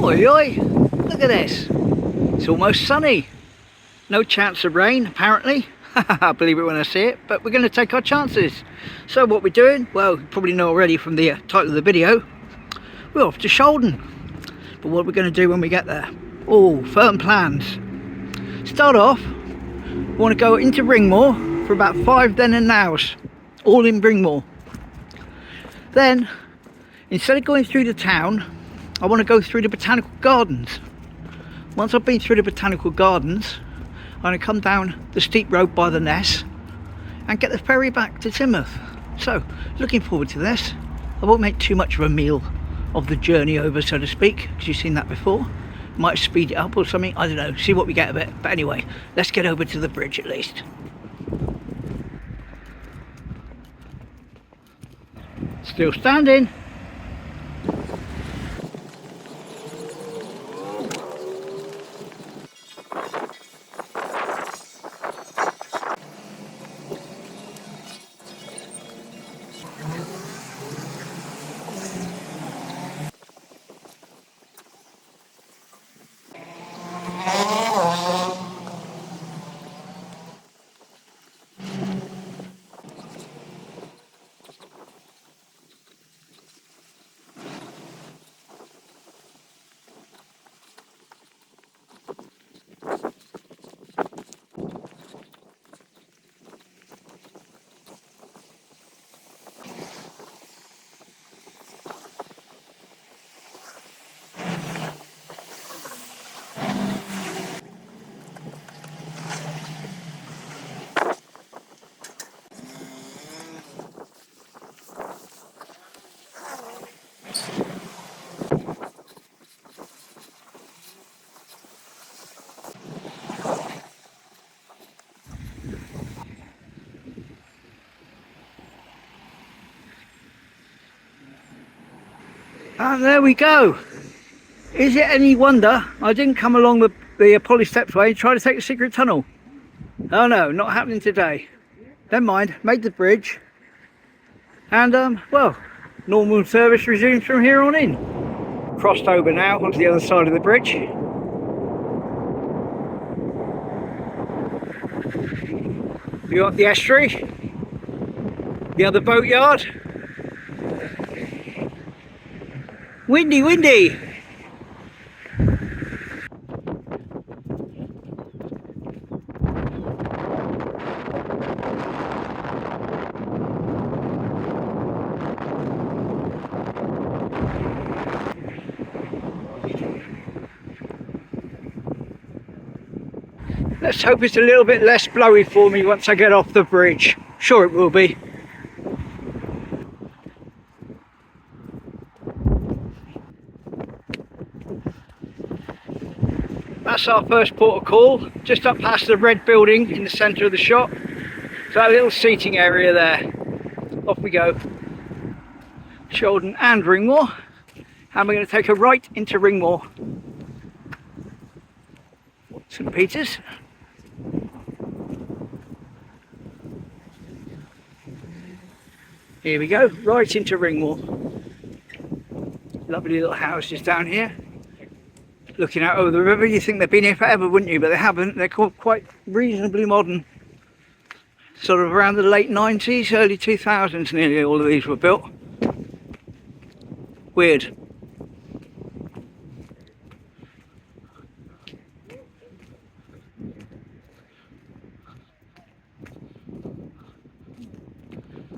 Oi, oi, look at this. It's almost sunny. No chance of rain, apparently. I believe it when I see it, but we're going to take our chances. So what we're doing, well, you probably know already from the title of the video, we're off to Shaldon. But what we're going to do when we get there? Oh, firm plans. Start off, we want to go into Ringmore for about 5 then and nows, all in Ringmore. Then, instead of going through the town, I want to go through the botanical gardens. Once I've been through the botanical gardens, I'm going to come down the steep road by the Ness and get the ferry back to Plymouth. So, looking forward to this. I won't make too much of a meal of the journey over, so to speak, because you've seen that before. Might speed it up or something, I don't know, see what we get of it. But anyway, let's get over to the bridge at least. Still standing. And there we go. Is it any wonder I didn't come along the poly steps way and try to take the secret tunnel? Oh no, not happening today. Never mind, made the bridge. And well, normal service resumes from here on in. Crossed over now onto the other side of the bridge. We got the estuary, the other boatyard. Windy, windy. Let's hope it's a little bit less blowy for me once I get off the bridge. Sure it will be. That's our first port of call, just up past the red building in the centre of the shop. So that little seating area there. Off we go. Shaldon and Ringmore. And we're going to take a right into Ringmore. St Peter's. Here we go, right into Ringmore. Lovely little houses down here. Looking out over the river, you think they've been here forever, wouldn't you? But they haven't. They're quite reasonably modern. Sort of around the late 90s, early 2000s nearly all of these were built. Weird.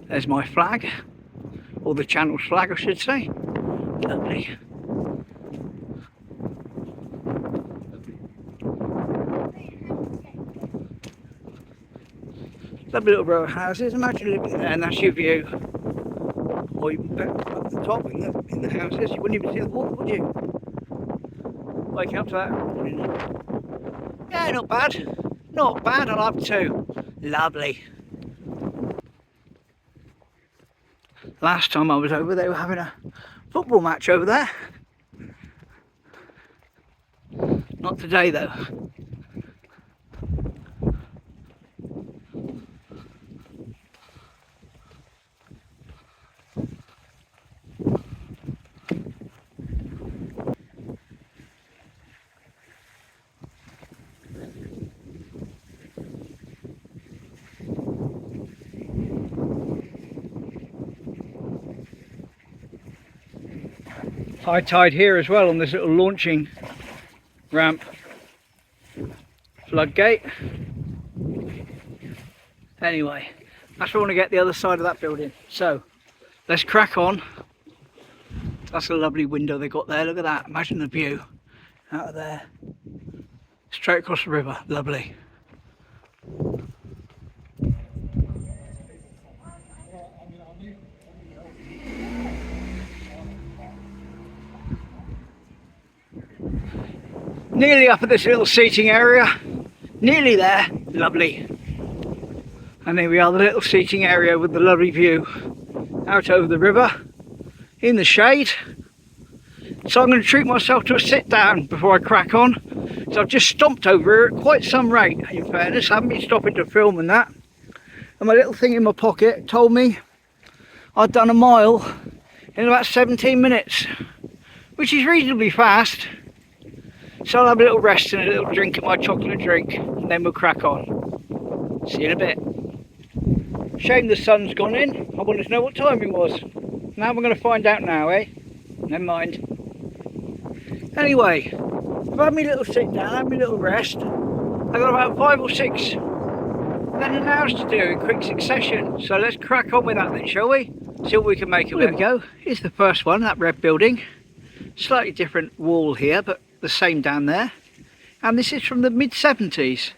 There's my flag, or the channel's flag I should say. Lovely. Lovely little row of houses. Imagine living there and that's your view. Or even better up the top in the houses. You wouldn't even see the water, would you? Waking up to that morning. Yeah, not bad. Not bad, I love to. Lovely. Last time I was over, they were having a football match over there. Not today though. High tide here as well on this little launching ramp. Floodgate. Anyway, that's where I want to get the other side of that building. So let's crack on. That's a lovely window they got there. Look at that. Imagine the view out of there. Straight across the river. Lovely. Nearly up at this little seating area. Nearly there. Lovely. And here we are, the little seating area with the lovely view out over the river in the shade. So I'm going to treat myself to a sit down before I crack on. So I've just stomped over at quite some rate, in fairness. I haven't been stopping to film and that. And my little thing in my pocket told me I'd done a mile in about 17 minutes, which is reasonably fast. So I'll have a little rest and a little drink of my chocolate drink, and then we'll crack on. See you in a bit. Shame the sun's gone in. I wanted to know what time it was. Now we're going to find out now, eh? Never mind. Anyway, I've had my little sit down, had my little rest. I've got about 5 or 6 then an hours to do in quick succession. So let's crack on with that then, shall we? See what we can make of it. There we go. Here's the first one, that red building. Slightly different wall here, but the same down there. And this is from the mid-70s.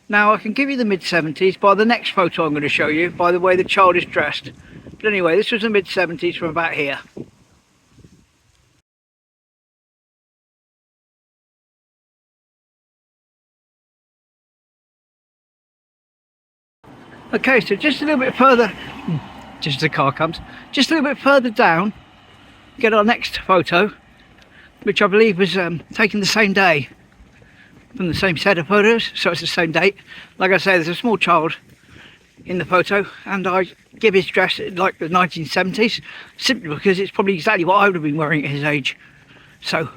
Now I can give you the mid-70s by the next photo I'm going to show you, by the way the child is dressed. But anyway, this was the mid-70s from about here. Okay, so just a little bit further, just as the car comes, just a little bit further down, get our next photo, which I believe was taken the same day from the same set of photos, so it's the same date. Like I say, there's a small child in the photo, and I give his dress like the 1970s, simply because it's probably exactly what I would have been wearing at his age. So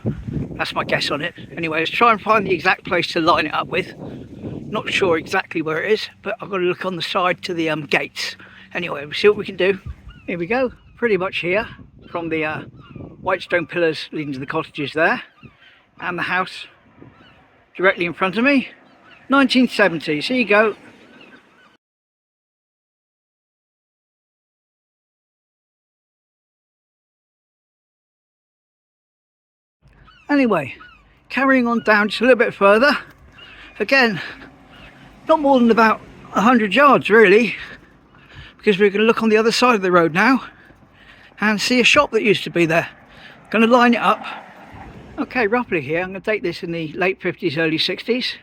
that's my guess on it. Anyway, let's try and find the exact place to line it up with. Not sure exactly where it is, but I've got to look on the side to the gates. Anyway, we'll see what we can do. Here we go, pretty much here, from the white stone pillars leading to the cottages there, and the house directly in front of me. 1970s, here you go. Anyway, carrying on down just a little bit further. Again, not more than about 100 yards really, because we're going to look on the other side of the road now and see a shop that used to be there. Going to line it up. Okay, roughly here, I'm going to date this in the late 50s, early 60s.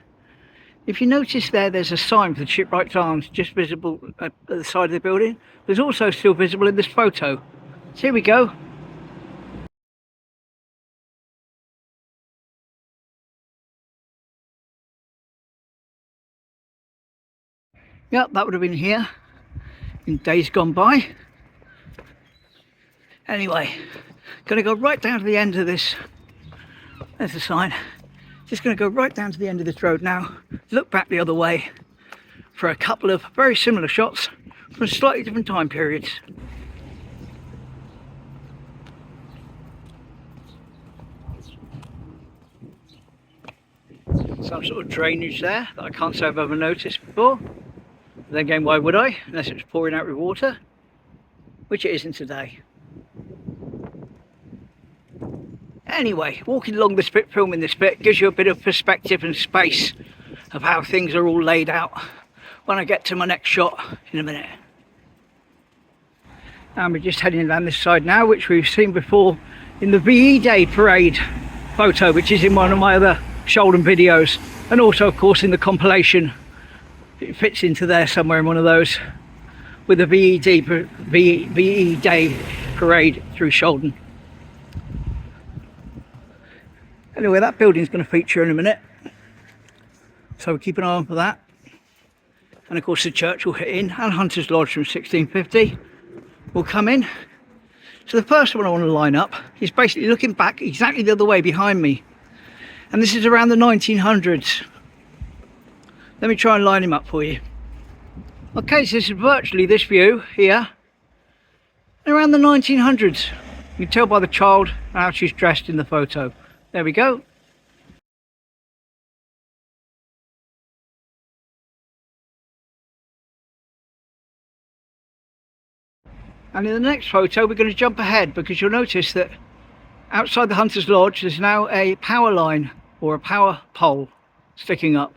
If you notice there's a sign for the Shipwrights Arms just visible at the side of the building. There's also still visible in this photo. So here we go. Yep, that would have been here in days gone by. Anyway, going to go right down to the end of this. There's the sign. Just going to go right down to the end of this road now. Look back the other way for a couple of very similar shots from slightly different time periods. Some sort of drainage there that I can't say I've ever noticed before. Then again, why would I? Unless it was pouring out with water, which it isn't today. Anyway, walking along this bit, filming this bit, gives you a bit of perspective and space of how things are all laid out when I get to my next shot in a minute. And we're just heading down this side now, which we've seen before in the VE Day parade photo, which is in one of my other Shaldon videos, and also of course in the compilation. It fits into there somewhere in one of those with the VE Day parade through Shaldon. Anyway, that building's going to feature in a minute, so we'll keep an eye on for that. And of course the church will hit in, and Hunter's Lodge from 1650 will come in. So the first one I want to line up is basically looking back exactly the other way behind me, and this is around the 1900s. Let me try and line him up for you. Okay, so this is virtually this view here around the 1900s. You can tell by the child how she's dressed in the photo. There we go. And in the next photo we're going to jump ahead, because you'll notice that outside the Hunter's Lodge there's now a power line or a power pole sticking up.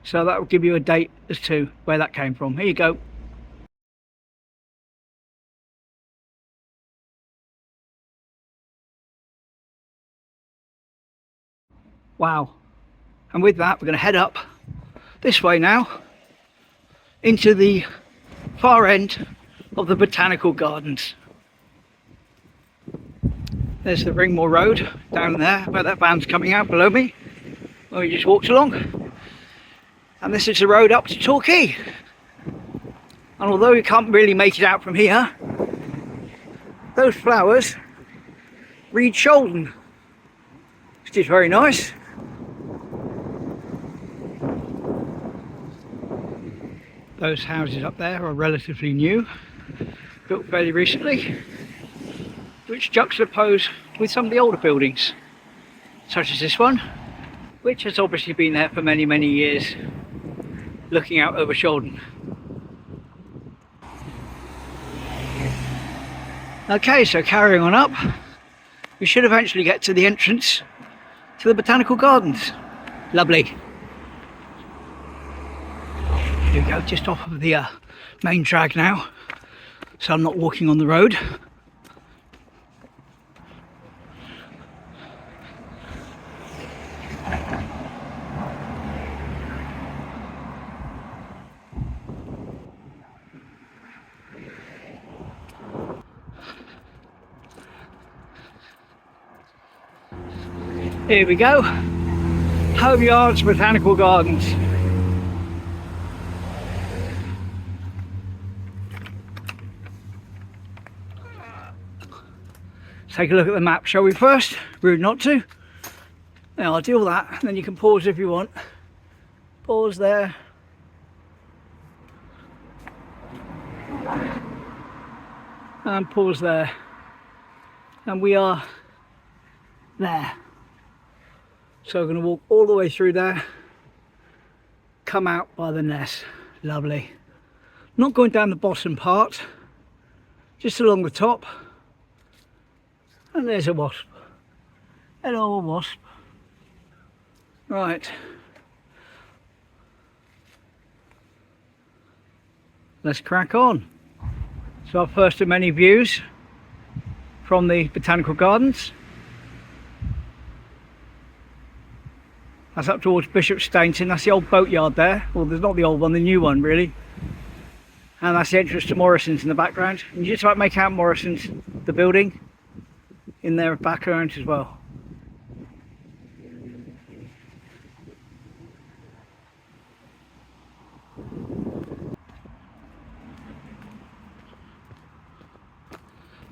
So that will give you a date as to where that came from. Here you go. Wow. And with that we're going to head up this way now into the far end of the Botanical Gardens. There's the Ringmore Road down there where that van's coming out below me, where we just walked along. And this is the road up to Torquay. And although you can't really make it out from here, those flowers read Shaldon, which is very nice. Those houses up there are relatively new, built fairly recently, which juxtapose with some of the older buildings, such as this one, which has obviously been there for many, many years, looking out over Shaldon. Okay, so carrying on up, we should eventually get to the entrance to the Botanical Gardens. Lovely. Here we go, just off of the main drag now, so I'm not walking on the road. Here we go, Homeyards Botanical Gardens. Take a look at the map, shall we first? Rude not to. Now I'll do all that, and then you can pause if you want. Pause there. And pause there. And we are there. So we're going to walk all the way through there, come out by the Ness. Lovely. Not going down the bottom part, just along the top. And there's a wasp. Hello, wasp. Right. Let's crack on. So our first of many views from the Botanical Gardens. That's up towards Bishop Stainton. That's the old boatyard there. Well, there's not the old one, the new one really. And that's the entrance to Morrison's in the background. And you just about make out Morrison's, the building, in their background as well.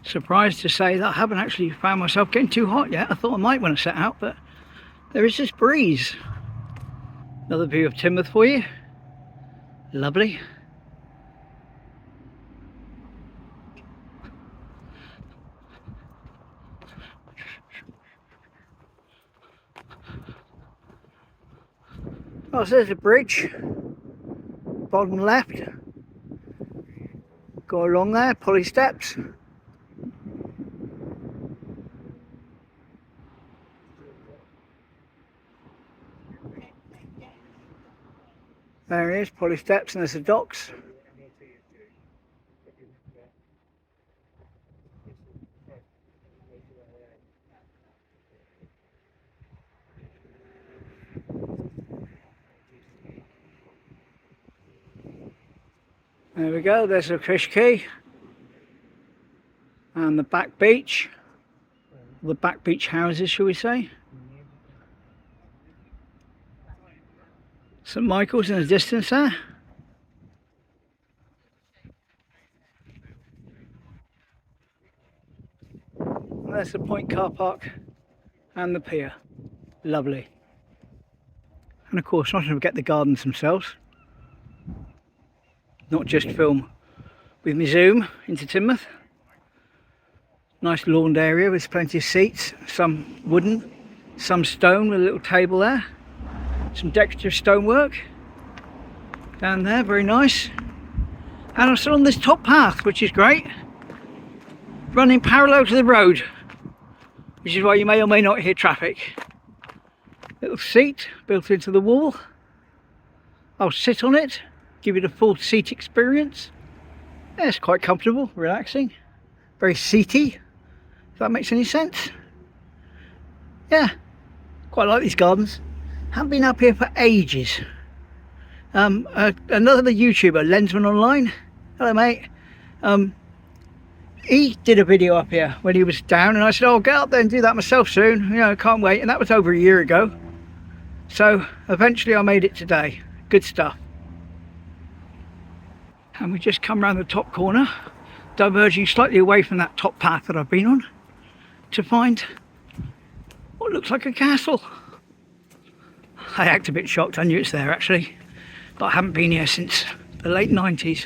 Surprised to say that I haven't actually found myself getting too hot yet. I thought I might when I set out, but there is this breeze. Another view of Teignmouth for you. Lovely. Oh, so there's a bridge. Bottom left. Go along there, pulley steps. There it is, pulley steps, and there's the docks. There we go, there's the fish quay and the back beach, the back beach houses, shall we say. St Michael's in the distance there. And there's the Point car park and the pier. Lovely. And of course, not to forget the gardens themselves. Not just film with my zoom into Teignmouth. Nice lawned area with plenty of seats, some wooden, some stone with a little table there. Some decorative stonework down there, very nice. And I'm still on this top path, which is great. Running parallel to the road, which is why you may or may not hear traffic. Little seat built into the wall. I'll sit on it, give you the full seat experience. Yeah, it's quite comfortable, relaxing, very seaty, if that makes any sense. Yeah, quite like these gardens. Haven't been up here for ages. Another YouTuber, Lensman Online, hello mate, he did a video up here when he was down, and I said, oh, I'll get up there and do that myself soon, you know, can't wait. And that was over a year ago, so eventually I made it today. Good stuff. And we just come around the top corner, diverging slightly away from that top path that I've been on, to find what looks like a castle. I act a bit shocked, I knew it's there actually, but I haven't been here since the late 90s.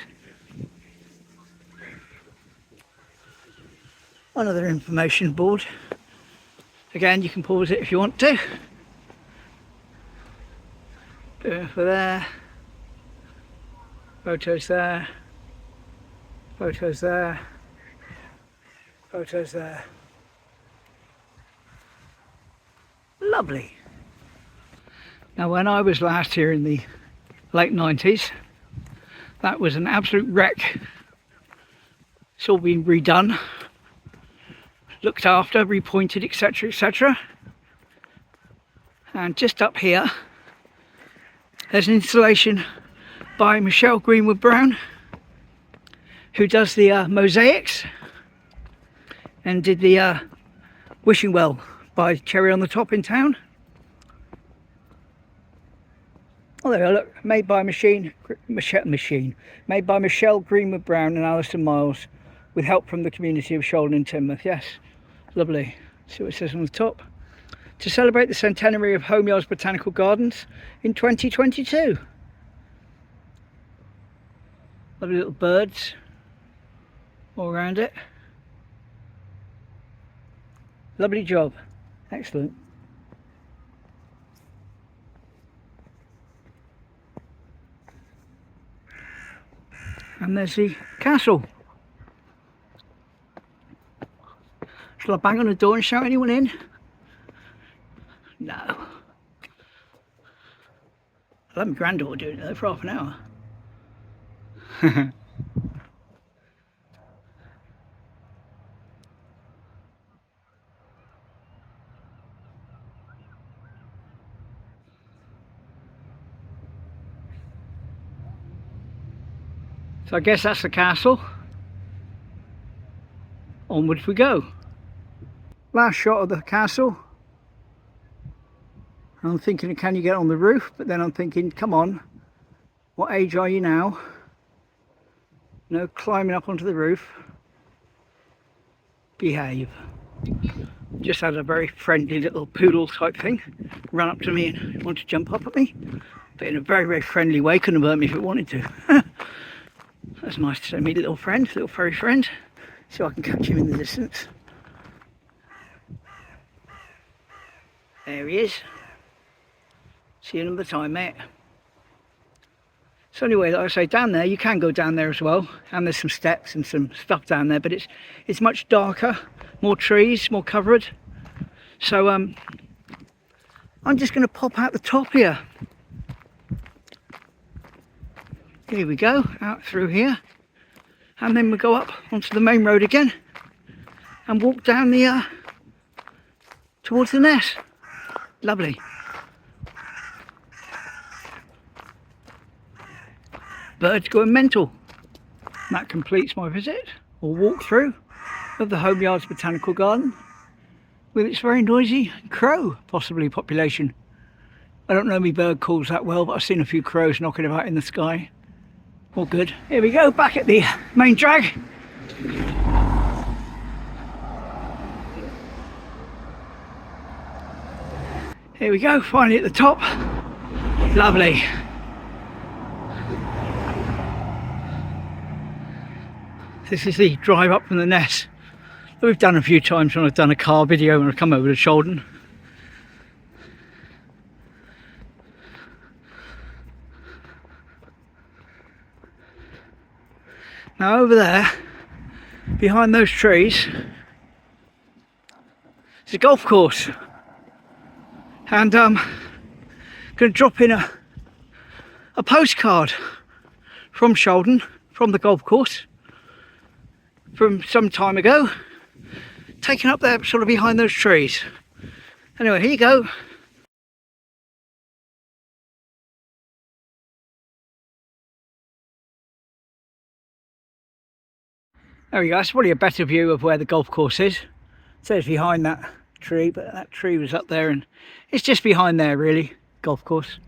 Another information board. Again, you can pause it if you want to. For there. Photos there. Photos there. Photos there. Lovely. Now, when I was last here in the late 90s, that was an absolute wreck. It's all been redone, looked after, repointed, etc, etc. And just up here there's an installation by Michelle Greenwood Brown, who does the mosaics and did the wishing well by Cherry on the Top in town. Oh, there we go, look, made by made by Michelle Greenwood Brown and Alison Miles, with help from the community of Shaldon and Teignmouth. Yes, lovely. See what it says on the top. To celebrate the centenary of Homeyards Botanical Gardens in 2022. Lovely little birds all around it. Lovely job, excellent. And there's the castle. Shall I bang on the door and shout anyone in? No. I'll have my granddaughter doing it though for half an hour. So I guess that's the castle. Onwards we go. Last shot of the castle. I'm thinking, can you get on the roof? But then I'm thinking, come on, what age are you now? No climbing up onto the roof. Behave. Just had a very friendly little poodle type thing run up to me and want to jump up at me, but in a very, very friendly way. Couldn't have hurt me if it wanted to. That's nice to meet a little friend, little furry friend. See if I can catch him in the distance. There he is. See you another time, mate. So anyway, like I say, down there, you can go down there as well, and there's some steps and some stuff down there, but it's much darker, more trees, more covered. So I'm just going to pop out the top here. Here we go, out through here, and then we'll go up onto the main road again and walk down the towards the Ness. Lovely. Birds going mental. And that completes my visit or walkthrough of the Homeyards Botanical Garden with its very noisy crow possibly population. I don't know me bird calls that well, but I've seen a few crows knocking about in the sky. All good. Here we go, back at the main drag. Here we go, finally at the top. Lovely. This is the drive up from the Ness. that we've done a few times when I've done a car video when I've come over to Shaldon. Now over there, behind those trees, is a golf course, and I'm going to drop in a postcard from Shaldon, from the golf course, from some time ago, taken up there sort of behind those trees. Anyway, here you go. There we go, that's probably a better view of where the golf course is. It says behind that tree, but that tree was up there and it's just behind there really, golf course.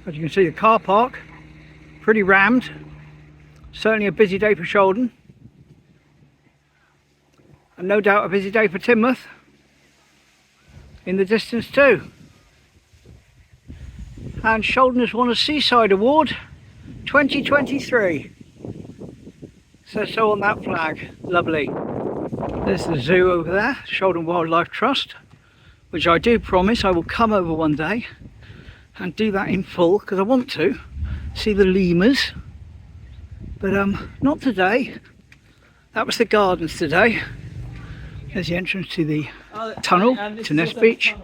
As you can see, the car park, pretty rammed. Certainly a busy day for Shaldon. And no doubt a busy day for Teignmouth in the distance too. And Shaldon has won a Seaside Award 2023. Says so on that flag. Lovely. There's the zoo over there, Shaldon Wildlife Trust, which I do promise I will come over one day and do that in full, because I want to see the lemurs, but not today. That was the gardens today. There's the entrance to the tunnel to Ness Beach.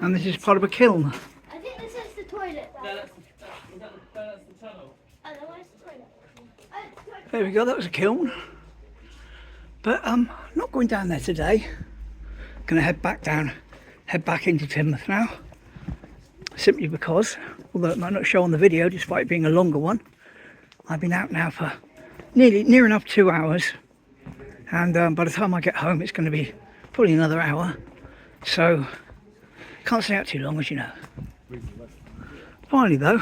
And this is part of a kiln. I think this is the toilet. No, that's the tunnel. Oh, then where's the toilet? There we go, that was a kiln. But not going down there today. Gonna head back into Teignmouth now. Simply because, although it might not show on the video despite being a longer one, I've been out now for near enough 2 hours. And by the time I get home it's gonna be probably another hour. So can't stay out too long, as you know. Finally though,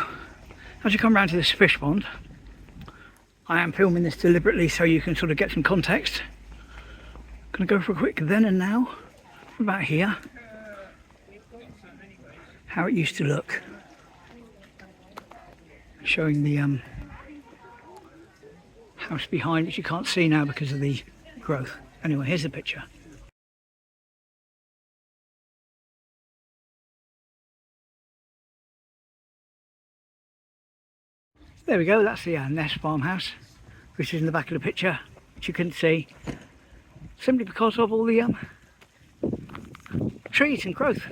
as you come round to this fish pond, I am filming this deliberately so you can sort of get some context. Gonna go for a quick then and now, about here, how it used to look. Showing the house behind, which you can't see now because of the growth. Anyway, here's the picture. There we go, that's the Ness farmhouse, which is in the back of the picture, which you couldn't see, simply because of all the trees and growth.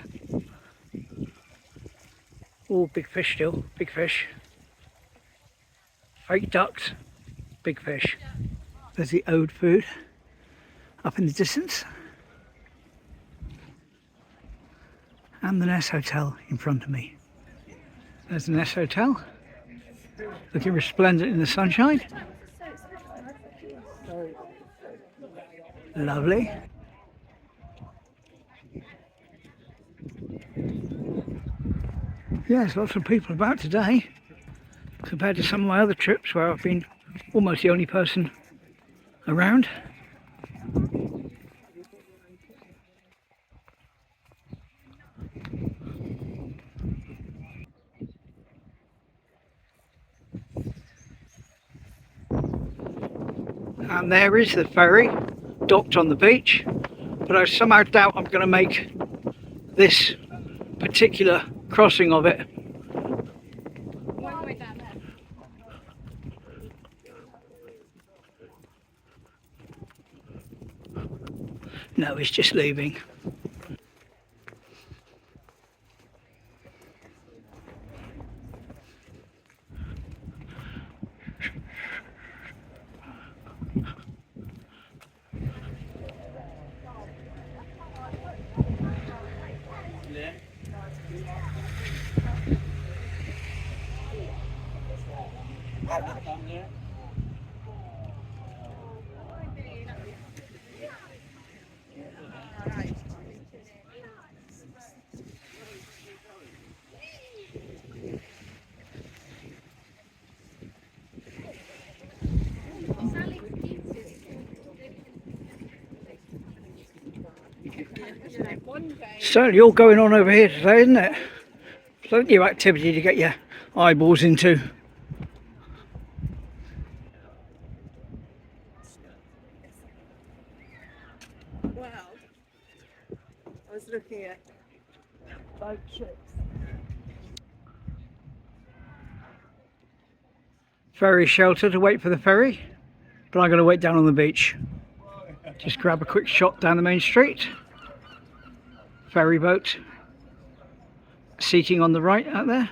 All big fish still, big fish. Fake ducks, big fish. There's the ode food up in the distance. And the Ness Hotel in front of me. There's the Ness Hotel. Looking resplendent in the sunshine. Lovely. Yes, lots of people about today compared to some of my other trips where I've been almost the only person around. And there is the ferry docked on the beach, but I somehow doubt I'm going to make this particular crossing of it. No, it's just leaving. Certainly all going on over here today, isn't it? Plenty of activity to get your eyeballs into. Wow. I was looking at boat trips. Ferry shelter to wait for the ferry, but I'm going to wait down on the beach. Just grab a quick shot down the main street. Ferry boat seating on the right out there.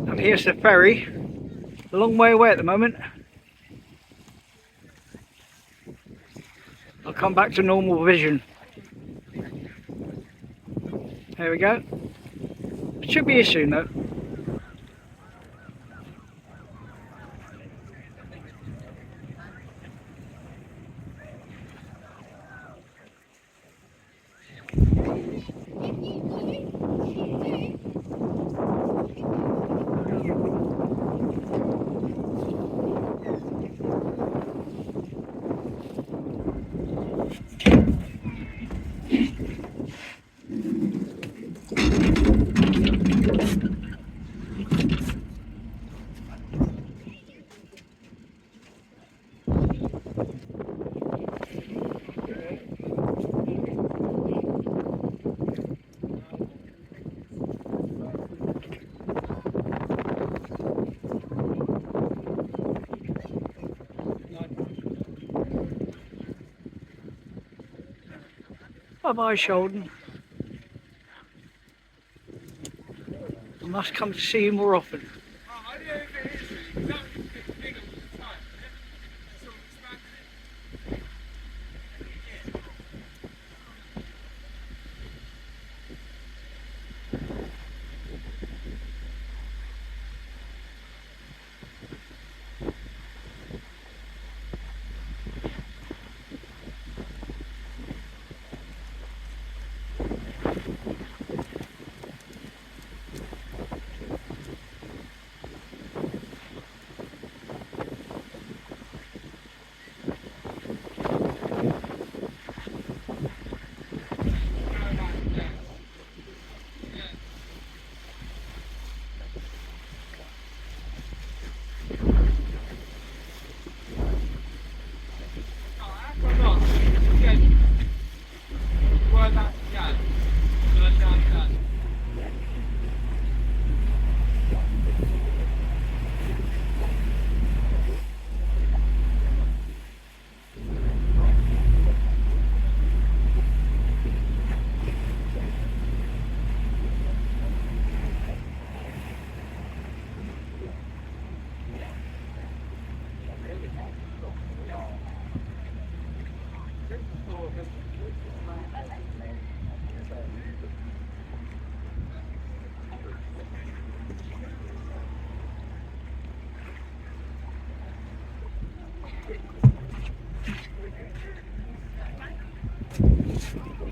And here's the ferry, a long way away at the moment. I'll come back to normal vision. There we go. Should be here soon though. Bye bye, Shaldon. I must come to see you more often.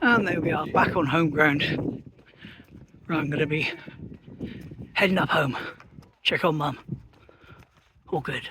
And there we are, back on home ground. Right, I'm going to be heading up home. Check on Mum. All good.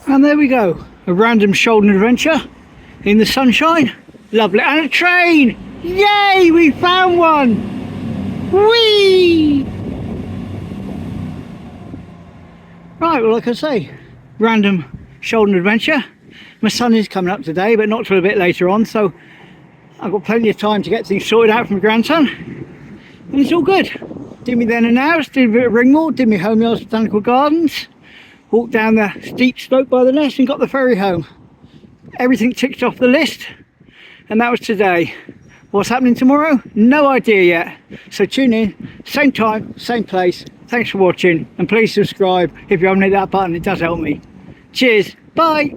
And there we go, a random Shaldon adventure in the sunshine. Lovely. And a train! Yay! We found one! Whee! Right, well, like I say, random Shaldon adventure. My son is coming up today, but not till a bit later on, so I've got plenty of time to get things sorted out for my grandson. And it's all good. Did me then and now, did a bit of Ringmore, did me Homeyards Botanical Gardens, walked down the steep slope by the Ness and got the ferry home. Everything ticked off the list, and that was today. What's happening tomorrow? No idea yet. So tune in, same time, same place. Thanks for watching, and please subscribe if you haven't hit that button, it does help me. Cheers, bye.